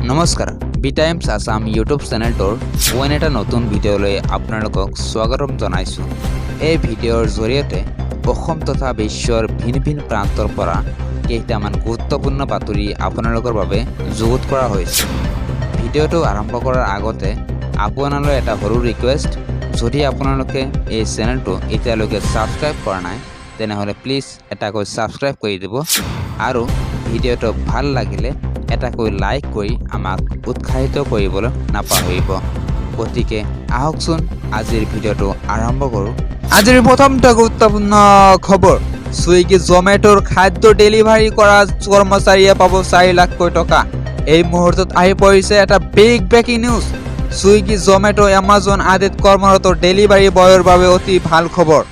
নমস্কাৰ B times Assam YouTube চেনেলটোৰ one এটা নতুন ভিডিঅ'লৈ আপোনালোকক স্বাগতম জনাইছোঁ। এই ভিডিঅ'ৰ জৰিয়তে অসম তথা বিশ্বৰ ভিন ভিন প্ৰান্তৰ পৰা কেইটামান গুৰুত্বপূৰ্ণ বাতৰি আপোনালোকৰ বাবে যুগুত কৰা হৈছে। ভিডিঅ'টো আৰম্ভ কৰাৰ আগতে আপোনালৈ এটা সৰু ৰিকুৱেষ্ট, যদি আপোনালোকে এই চেনেলটো এতিয়ালৈকে ছাবস্ক্ৰাইব কৰা নাই তেনেহ'লে প্লিজ এটাকৈ ছাবস্ক্ৰাইব কৰি দিব আৰু ভিডিঅ'টো ভাল লাগিলে এটাকৈ লাইক কৰি আমাক উৎসাহিত কৰিবলৈ নাপাহৰিব। গতিকে আহকচোন আজিৰ ভিডিঅ'টো আৰম্ভ কৰোঁ। আজিৰ প্ৰথমটো গুৰুত্বপূৰ্ণ খবৰ, ছুইগি জমেটোৰ খাদ্য ডেলিভাৰী কৰা কৰ্মচাৰীয়ে পাব 4 লাখকৈ টকা। এই মুহূৰ্তত আহি পৰিছে এটা big breaking news. Swiggy Zomato Amazon আদিত কৰ্মৰত ডেলিভাৰী বয়ৰ বাবে অতি ভাল খবৰ।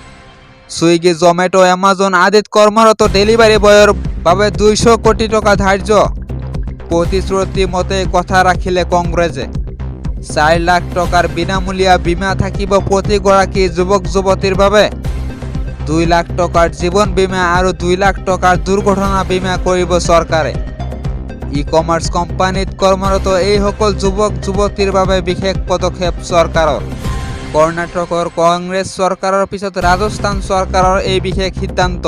ছুইগি জমেটো এমাজন আদিত কৰ্মৰত ডেলিভাৰী বয়ৰ বাবে 200 কোটি টকা ধাৰ্য। প্ৰতিশ্ৰুতি মতে কথা ৰাখিলে কংগ্ৰেছে। 4 লাখ টকাৰ বিনামূলীয়া বীমা থাকিব প্ৰতিগৰাকী যুৱক যুৱতীৰ বাবে। 2 লাখ টকাৰ জীৱন বীমা আৰু 2 লাখ টকাৰ দুৰ্ঘটনা বীমা কৰিব চৰকাৰে। ই কমাৰ্চ কোম্পানীত কৰ্মৰত এইসকল যুৱক যুৱতীৰ বাবে বিশেষ পদক্ষেপ চৰকাৰৰ। কৰ্ণাটকৰ কংগ্ৰেছ চৰকাৰৰ পিছত ৰাজস্থান চৰকাৰৰ এই বিশেষ সিদ্ধান্ত।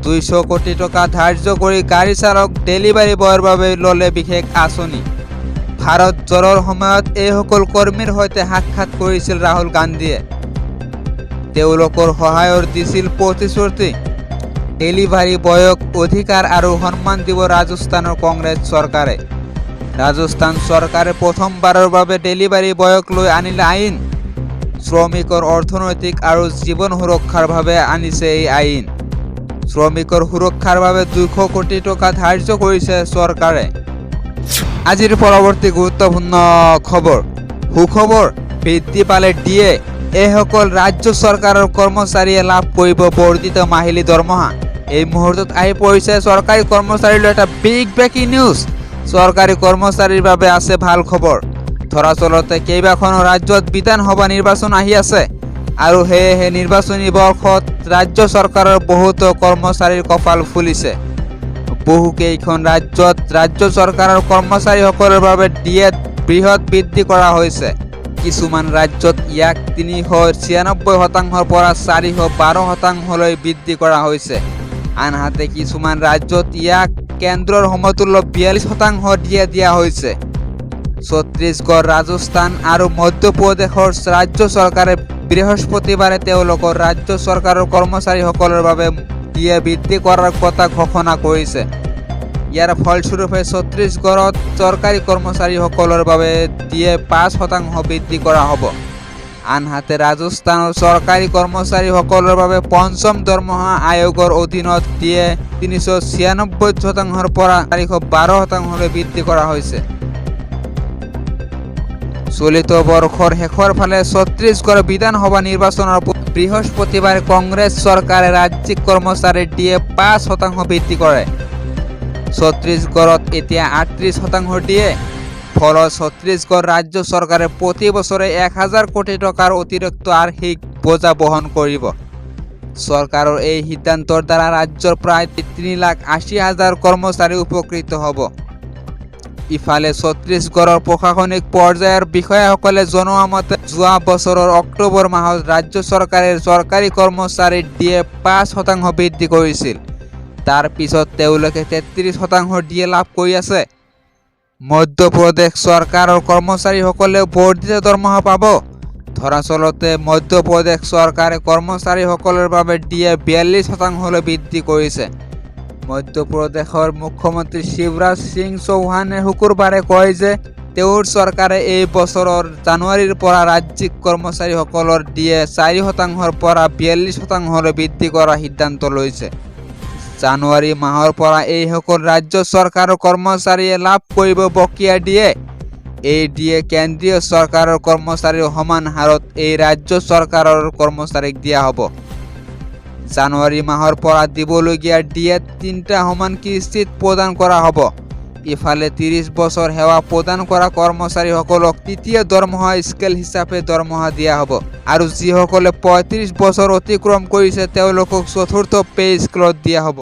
200 কোটি টকা ধাৰ্য কৰি গাড়ী চালক ডেলিভাৰী বয়ৰ বাবে ল'লে বিশেষ আঁচনি। ভাৰত জোৰৰ সময়ত এইসকল কৰ্মীৰ সৈতে সাক্ষাৎ কৰিছিল ৰাহুল গান্ধীয়ে। তেওঁলোকৰ সহায়ৰ দিছিল প্ৰতিশ্ৰুতি। ডেলিভাৰী বয়ক অধিকাৰ আৰু সন্মান দিব ৰাজস্থানৰ কংগ্ৰেছ চৰকাৰে। ৰাজস্থান চৰকাৰে প্ৰথমবাৰৰ বাবে ডেলিভাৰী বয়ক লৈ আনিলে আইন। শ্ৰমিকৰ অৰ্থনৈতিক আৰু জীৱন সুৰক্ষাৰ বাবে আনিছে এই আইন। শ্ৰমিকৰ সুৰক্ষাৰ বাবে 200 কোটি টকা ধাৰ্য কৰিছে চৰকাৰে। আজিৰ পৰৱৰ্তী গুৰুত্বপূৰ্ণ খবৰ, সুখবৰ, বৃদ্ধি পালে ডিএ। এইসকল ৰাজ্য চৰকাৰৰ কৰ্মচাৰীয়ে লাভ কৰিব বৰ্ধিত মাহিলী দৰমহা। এই মুহূৰ্তত আহি পৰিছে চৰকাৰী কৰ্মচাৰীলৈ এটা বিগ ব্ৰেকিং নিউজ। চৰকাৰী কৰ্মচাৰীৰ বাবে আছে ভাল খবৰ। দৰাচলতে কেইবাখনো ৰাজ্যত বিধানসভা নিৰ্বাচন আহি আছে আৰু সেয়েহে নিৰ্বাচনী বৰ্ষত ৰাজ্য চৰকাৰৰ বহুতো কৰ্মচাৰীৰ কপাল ফুলিছে। বহুকেইখন ৰাজ্যত ৰাজ্য চৰকাৰৰ কৰ্মচাৰীসকলৰ বাবে ডিএত বৃহৎ বৃদ্ধি কৰা হৈছে। কিছুমান ৰাজ্যত ইয়াক 396% পৰা 412%লৈ বৃদ্ধি কৰা হৈছে। আনহাতে কিছুমান ৰাজ্যত ইয়াক কেন্দ্ৰৰ সমতুল্য 42% ডিএ দিয়া হৈছে। ছত্তীশগড়, ৰাজস্থান আৰু মধ্যপ্ৰদেশৰ ৰাজ্য চৰকাৰে বৃহস্পতিবাৰে তেওঁলোকৰ ৰাজ্য চৰকাৰৰ কৰ্মচাৰীসকলৰ বাবে ডিএ বৃদ্ধি কৰাৰ কথা ঘোষণা কৰিছে। ইয়াৰ ফলস্বৰূপে ছত্তীশগড়ত চৰকাৰী কৰ্মচাৰীসকলৰ বাবে ডিএ 5% বৃদ্ধি কৰা হ'ব। আনহাতে ৰাজস্থানৰ চৰকাৰী কৰ্মচাৰীসকলৰ বাবে পঞ্চম দৰমহা আয়োগৰ অধীনত ডিএ 396% পৰা 412%লৈ বৃদ্ধি কৰা হৈছে। চলিত বৰ্ষৰ শেষৰ ফালে ছত্তীশগড় বিধানসভা নিৰ্বাচনৰ বৃহস্পতিবাৰে কংগ্ৰেছ চৰকাৰে ৰাজ্যিক কৰ্মচাৰীৰ ডিএ 5% বৃদ্ধি কৰে। ছত্তীশগড়ত এতিয়া 38% ডিএ। ফলত ছত্তীশগড় ৰাজ্য চৰকাৰে প্ৰতি বছৰে 1000 কোটি টকাৰ অতিৰিক্ত আৰ্থিক বোজা বহন কৰিব। চৰকাৰৰ এই সিদ্ধান্তৰ দ্বাৰা ৰাজ্যৰ প্ৰায় 3,80,000 কৰ্মচাৰী উপকৃত হ'ব। ইফালে ছত্তীশগড়ৰ প্ৰশাসনিক পৰ্যায়ৰ বিষয়াসকলে জনোৱা মতে যোৱা বছৰৰ অক্টোবৰ মাহত ৰাজ্য চৰকাৰে চৰকাৰী কৰ্মচাৰীৰ ডিএ 5% বৃদ্ধি কৰিছিল। তাৰ পিছত তেওঁলোকে 33% ডিএ লাভ কৰি আছে। মধ্যপ্ৰদেশ চৰকাৰৰ কৰ্মচাৰীসকলেও বৰ্ধিত দৰমহা পাব। দৰাচলতে মধ্যপ্ৰদেশ চৰকাৰে কৰ্মচাৰীসকলৰ বাবে ডিএ 42%লৈ বৃদ্ধি কৰিছে। মধ্যপ্ৰদেশৰ মুখ্যমন্ত্ৰী শিৱৰাজ সিং চৌহানে শুকুৰবাৰে কয় যে তেওঁৰ চৰকাৰে এই বছৰৰ জানুৱাৰীৰ পৰা ৰাজ্যিক কৰ্মচাৰীসকলৰ ডিএ 4% পৰা 42%লৈ বৃদ্ধি কৰাৰ সিদ্ধান্ত লৈছে। জানুৱাৰী মাহৰ পৰা এইসকল ৰাজ্য চৰকাৰৰ কৰ্মচাৰীয়ে লাভ কৰিব বকেয়া ডিএ। এই ডিএ কেন্দ্ৰীয় চৰকাৰৰ কৰ্মচাৰীৰ সমান হাৰত এই ৰাজ্য চৰকাৰৰ কৰ্মচাৰীক দিয়া হ'ব। জানুৱাৰী মাহৰ পৰা দিবলগীয়া ডিএ 3টা সমান কিস্তিত প্ৰদান কৰা হ'ব। ইফালে 30 বছৰ সেৱা প্ৰদান কৰা কৰ্মচাৰীসকলক তৃতীয় দৰমহা স্কেল হিচাপে দৰমহা দিয়া হ'ব আৰু যিসকলে 35 বছৰ অতিক্ৰম কৰিছে তেওঁলোকক চতুৰ্থ পে স্কেলত দিয়া হ'ব।